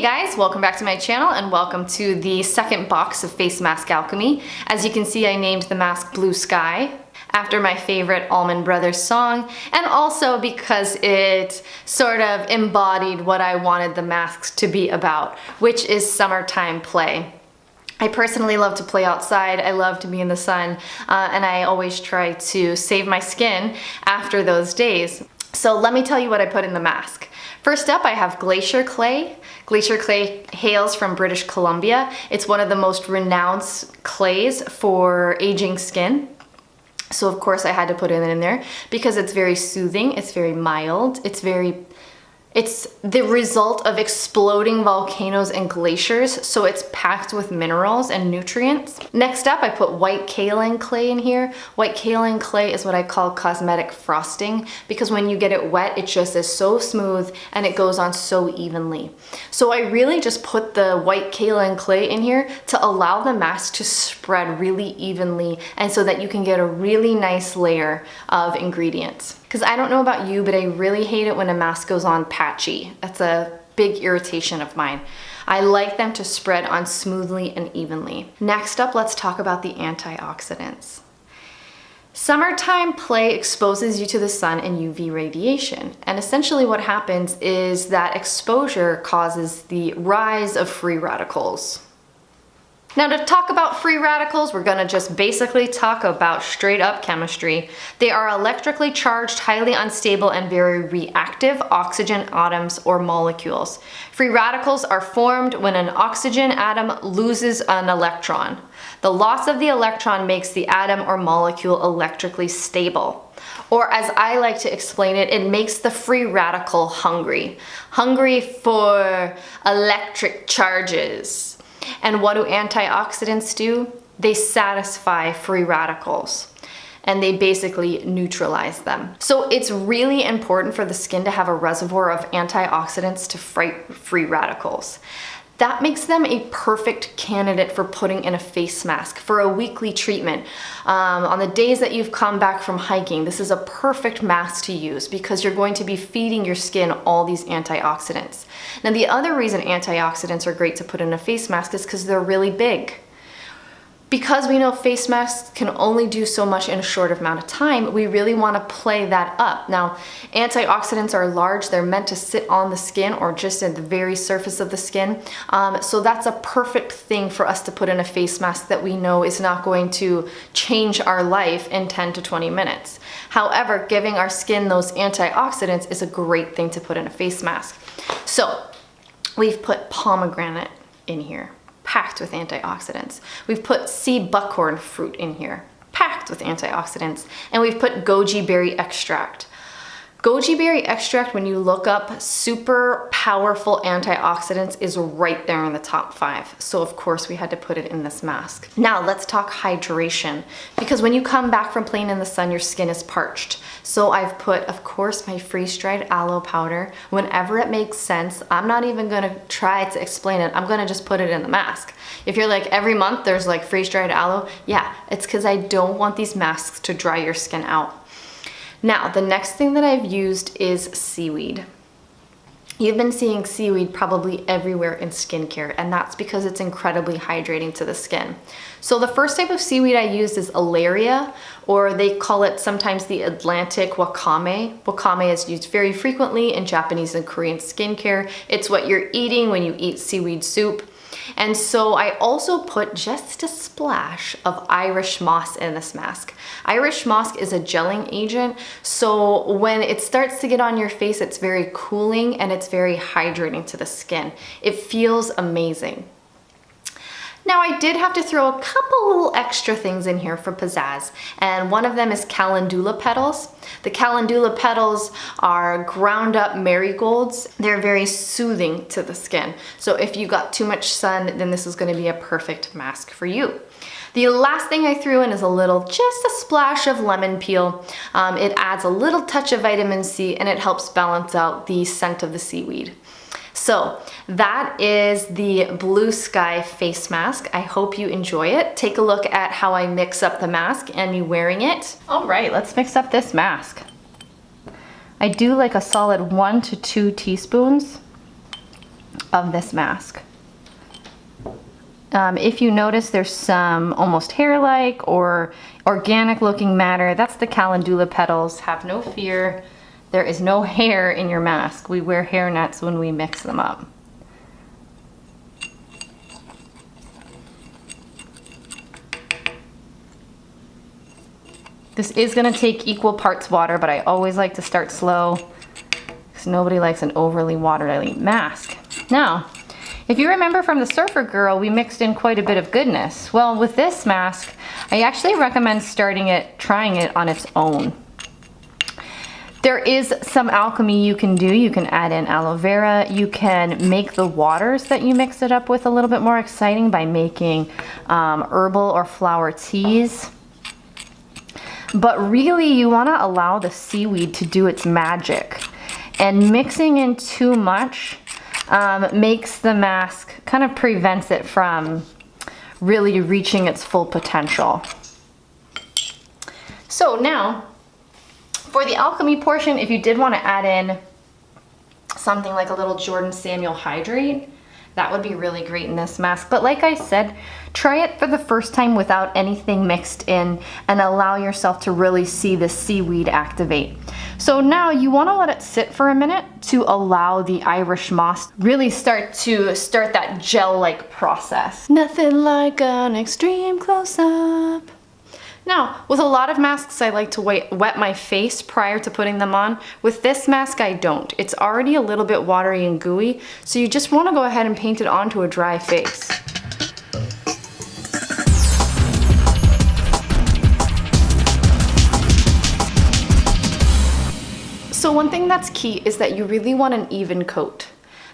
guys, welcome back to my channel and welcome to the second box of Face Mask Alchemy. As you can see, I named the mask Blue Sky after my favorite Allman Brothers song, and also because it sort of embodied what I wanted the masks to be about, which is summertime play. I personally love to play outside, I love to be in the sun, and I always try to save my skin after those days. So let me tell you what I put in the mask. First up, I have glacier clay. Glacier clay hails from British Columbia. It's one of the most renowned clays for aging skin. So of course I had to put it in there because it's very soothing, it's very mild, it's the result of exploding volcanoes and glaciers, so it's packed with minerals and nutrients. Next up, I put white kaolin clay in here. White kaolin clay is what I call cosmetic frosting because when you get it wet, it just is so smooth and it goes on so evenly. So I really just put the white kaolin clay in here to allow the mask to spread really evenly and so that you can get a really nice layer of ingredients. Because I don't know about you, but I really hate it when a mask goes on patchy. That's a big irritation of mine. I like them to spread on smoothly and evenly. Next up, let's talk about the antioxidants. Summertime play exposes you to the sun and UV radiation. And essentially what happens is that exposure causes the rise of free radicals. Now to talk about free radicals, we're gonna just basically talk about straight up chemistry. They are electrically charged, highly unstable, and very reactive oxygen atoms or molecules. Free radicals are formed when an oxygen atom loses an electron. The loss of the electron makes the atom or molecule electrically stable. Or as I like to explain it, it makes the free radical hungry. Hungry for electric charges. And what do antioxidants do? They satisfy free radicals and they basically neutralize them. So it's really important for the skin to have a reservoir of antioxidants to fight free radicals. That makes them a perfect candidate for putting in a face mask for a weekly treatment. On the days that you've come back from hiking, this is a perfect mask to use because you're going to be feeding your skin all these antioxidants. Now, the other reason antioxidants are great to put in a face mask is because they're really big. Because we know face masks can only do so much in a short amount of time, we really want to play that up. Now, antioxidants are large. They're meant to sit on the skin or just at the very surface of the skin. So that's a perfect thing for us to put in a face mask that we know is not going to change our life in 10 to 20 minutes. However, giving our skin those antioxidants is a great thing to put in a face mask. So we've put pomegranate in here, packed with antioxidants. We've put sea buckhorn fruit in here, packed with antioxidants. And we've put goji berry extract. Goji berry extract, when you look up super powerful antioxidants, is right there in the top 5. So of course we had to put it in this mask. Now let's talk hydration, because when you come back from playing in the sun, your skin is parched. So I've put, of course, my freeze-dried aloe powder. Whenever it makes sense, I'm not even gonna try to explain it. I'm gonna just put it in the mask. If you're like, every month there's like freeze-dried aloe, yeah, it's because I don't want these masks to dry your skin out. Now, the next thing that I've used is seaweed. You've been seeing seaweed probably everywhere in skincare, and that's because it's incredibly hydrating to the skin. So the first type of seaweed I used is Alaria, or they call it sometimes the Atlantic wakame. Wakame is used very frequently in Japanese and Korean skincare. It's what you're eating when you eat seaweed soup. And so I also put just a splash of Irish moss in this mask. Irish moss is a gelling agent, so when it starts to get on your face, it's very cooling and it's very hydrating to the skin. It feels amazing. Now I did have to throw a couple little extra things in here for pizzazz, and one of them is calendula petals. The calendula petals are ground up marigolds. They're very soothing to the skin. So if you got too much sun, then this is going to be a perfect mask for you. The last thing I threw in is just a splash of lemon peel. It adds a little touch of vitamin C and it helps balance out the scent of the seaweed. So that is the Blue Sky face mask. I hope you enjoy it. Take a look at how I mix up the mask and me wearing it. All right, let's mix up this mask. I do like a solid 1 to 2 teaspoons of this mask. If you notice there's some almost hair-like or organic looking matter, that's the calendula petals. Have no fear, there is no hair in your mask. We wear hair nets when we mix them up. This is gonna take equal parts water, but I always like to start slow because nobody likes an overly water-dilute mask. Now, if you remember from the Surfer Girl, we mixed in quite a bit of goodness. Well, with this mask, I actually recommend trying it on its own. There is some alchemy you can do. You can add in aloe vera. You can make the waters that you mix it up with a little bit more exciting by making herbal or flower teas. But really, you want to allow the seaweed to do its magic. And mixing in too much makes the mask, kind of prevents it from really reaching its full potential. So now, for the alchemy portion, if you did want to add in something like a little Jordan Samuel hydrate, that would be really great in this mask. But like I said, try it for the first time without anything mixed in and allow yourself to really see the seaweed activate. So now you want to let it sit for a minute to allow the Irish moss really start that gel-like process. Nothing like an extreme close-up. Now, with a lot of masks, I like to wet my face prior to putting them on. With this mask, I don't. It's already a little bit watery and gooey, so you just want to go ahead and paint it onto a dry face. So one thing that's key is that you really want an even coat.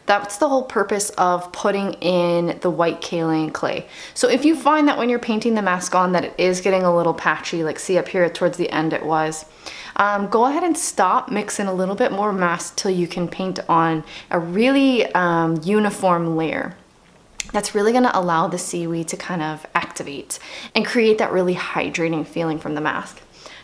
That's the whole purpose of putting in the white kaolin clay. So if you find that when you're painting the mask on that it is getting a little patchy, like see up here towards the end it was, go ahead and stop, mix in a little bit more mask till you can paint on a really uniform layer. That's really gonna allow the seaweed to kind of activate and create that really hydrating feeling from the mask.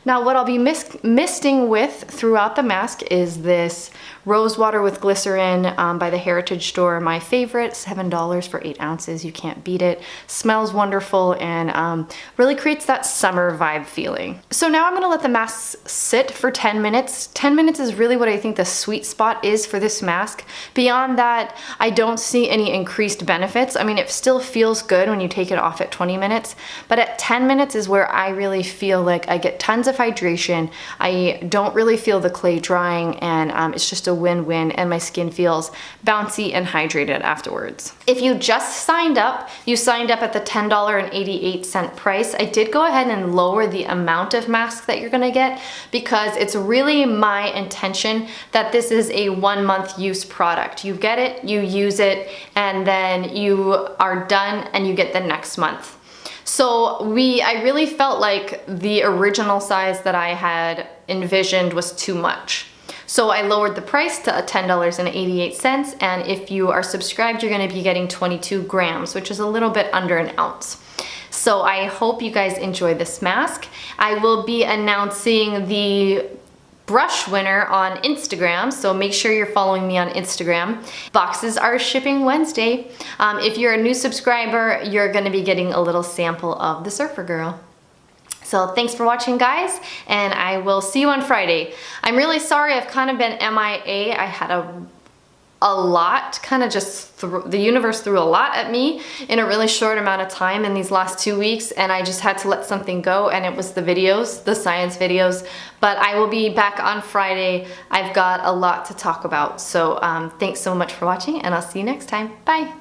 Now what I'll be misting with throughout the mask is this rose water with glycerin by the Heritage Store. My favorite, $7 for 8 ounces. You can't beat it. Smells wonderful and really creates that summer vibe feeling. So now I'm gonna let the mask sit for 10 minutes. 10 minutes is really what I think the sweet spot is for this mask. Beyond that, I don't see any increased benefits. I mean, it still feels good when you take it off at 20 minutes, but at 10 minutes is where I really feel like I get tons of hydration. I don't really feel the clay drying, and it's just a win-win, and my skin feels bouncy and hydrated afterwards. If you just signed up, you signed up at the $10.88 price. I did go ahead and lower the amount of masks that you're gonna get because it's really my intention that this is a 1-month use product. You get it, you use it, and then you are done and you get the next month. So I really felt like the original size that I had envisioned was too much. So I lowered the price to $10.88, and if you are subscribed, you're gonna be getting 22 grams, which is a little bit under an ounce. So I hope you guys enjoy this mask. I will be announcing the brush winner on Instagram, so make sure you're following me on Instagram. Boxes are shipping Wednesday. If you're a new subscriber, you're gonna be getting a little sample of the Surfer Girl. So thanks for watching, guys, and I will see you on Friday. I'm really sorry I've kind of been MIA. I had a lot, kind of just the universe threw a lot at me in a really short amount of time in these last 2 weeks, and I just had to let something go, and it was the videos, the science videos. But I will be back on Friday. I've got a lot to talk about. So thanks so much for watching, and I'll see you next time. Bye.